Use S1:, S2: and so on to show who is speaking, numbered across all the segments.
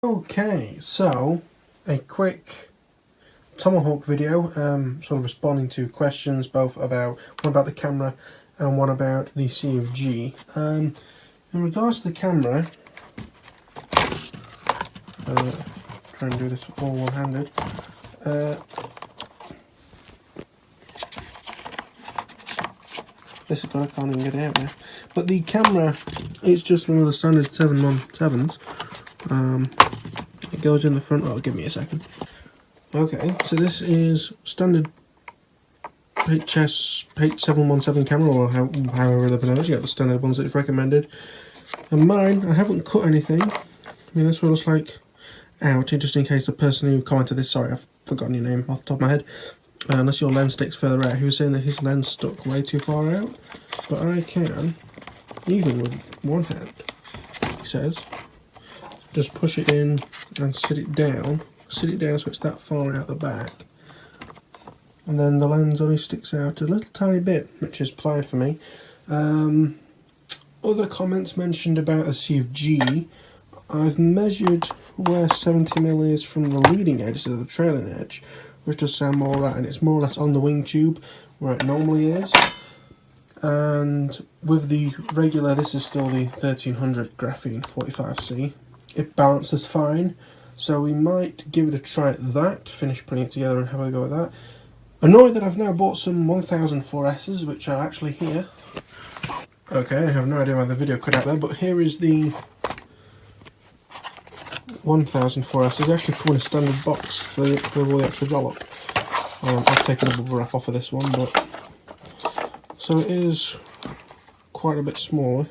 S1: Okay, so a quick Tomahawk video, sort of responding to questions, both about one about the camera and one about the CofG. In regards to the camera, try and do this all one-handed. This is I can't even get it out now. But the camera, it's just one of the standard 717s. It goes in the front. Oh, give me a second. Okay, so this is standard H717 camera, or however they're pronounced. You got the standard ones that it's recommended. And mine, I haven't cut anything. I mean, this one looks like out, just in case the person who commented this, sorry, I've forgotten your name off the top of my head. Unless your lens sticks further out. He was saying that his lens stuck way too far out. But I can, even with one hand, he says, just push it in and sit it down so it's that far out the back, and then the lens only sticks out a little tiny bit, which is fine for me. Other comments mentioned about a CofG. I've measured where 70mm is from the leading edge instead of the trailing edge, which does sound more right, and it's more or less on the wing tube where it normally is. And with the regular, this is still the 1300 graphene 45C. It balances fine, so we might give it a try at that, finish putting it together and have a go at that. Annoyed that I've now bought some 1004Ss, which are actually here. Okay, I have no idea why the video cut out there, but here is the 1004S. It's actually come in a standard box for all the extra dollop. I've taken a bubble wrap off of this one, but so it is quite a bit smaller.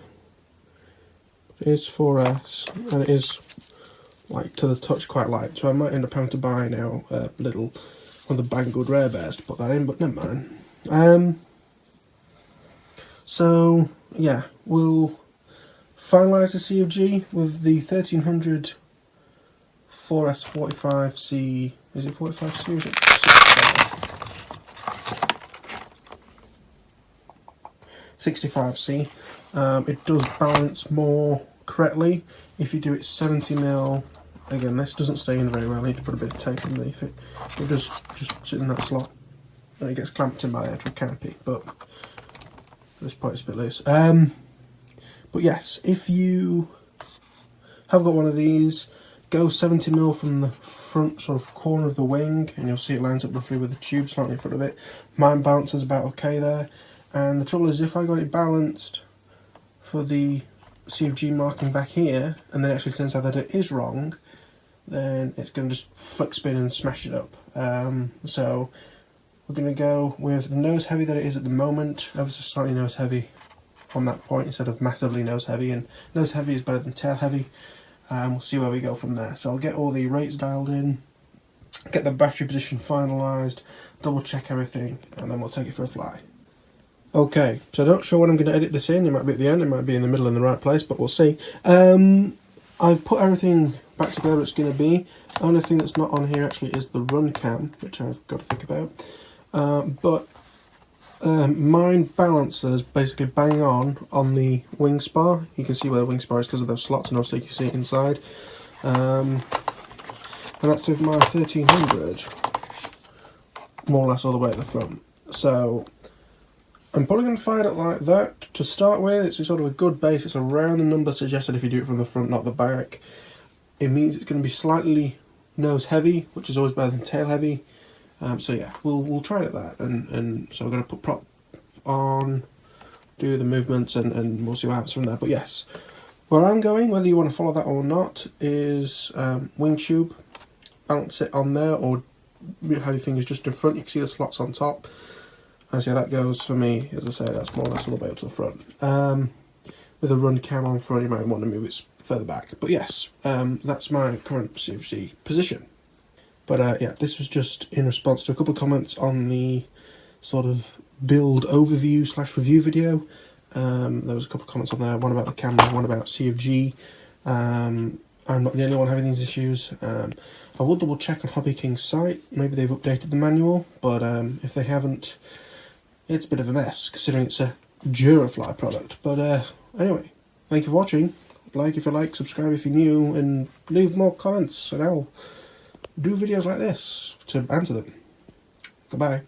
S1: It is 4S, and it is, like, to the touch quite light, so I might end up having to buy now a little one of the Banggood Rare Bears to put that in, but never mind. So yeah, we'll finalise the CofG with the 1300 4S 45C. Is it 45C or is it 65C? It does balance more correctly if you do it 70mm. Again, this doesn't stay in very well. I need to put a bit of tape underneath it. It does just sit in that slot, and it gets clamped in by the actual canopy. But at this point, it's a bit loose. But yes, if you have got one of these, go 70mm from the front sort of corner of the wing, and you'll see it lines up roughly with the tube slightly in front of it. Mine balances about okay there. And the trouble is, if I got it balanced for the CofG marking back here, and then it actually turns out that it is wrong, then it's going to just flick spin and smash it up. So we're going to go with the nose heavy that it is at the moment, ever so slightly nose heavy on that point instead of massively nose heavy, and nose heavy is better than tail heavy. We'll see where we go from there. So I'll get all the rates dialed in, get the battery position finalised, double check everything, and then we'll take it for a fly. Okay, so I'm not sure when I'm going to edit this in. It might be at the end, it might be in the middle in the right place, but we'll see. I've put everything back together it's going to be. The only thing that's not on here actually is the run cam, which I've got to think about. Mine balances basically bang on the wing spar. You can see where the wing spar is because of those slots, and also you can see it inside. And that's with my 1300, more or less all the way at the front. So I'm probably going to fire it like that to start with. It's sort of a good base. It's around the number suggested if you do it from the front, not the back. It means it's going to be slightly nose heavy, which is always better than tail heavy. So yeah, we'll try it at that. And so we're going to put prop on, do the movements, and we'll see what happens from there. But yes, where I'm going, whether you want to follow that or not, is wing tube. Balance it on there, or have your fingers just in front. You can see the slots on top. And so that goes for me, as I say, that's more or less all the way up to the front. With a run cam on front, you might want to move it further back. But yes, that's my current CofG position. But yeah, this was just in response to a couple of comments on the sort of build overview / review video. There was a couple of comments on there, one about the camera, one about CofG. I'm not the only one having these issues. I will double check on HobbyKing's site. Maybe they've updated the manual, but if they haven't, it's a bit of a mess considering it's a Durafly product. But anyway, thank you for watching. like if you like, subscribe if you're new, and leave more comments, and I'll do videos like this to answer them. Goodbye.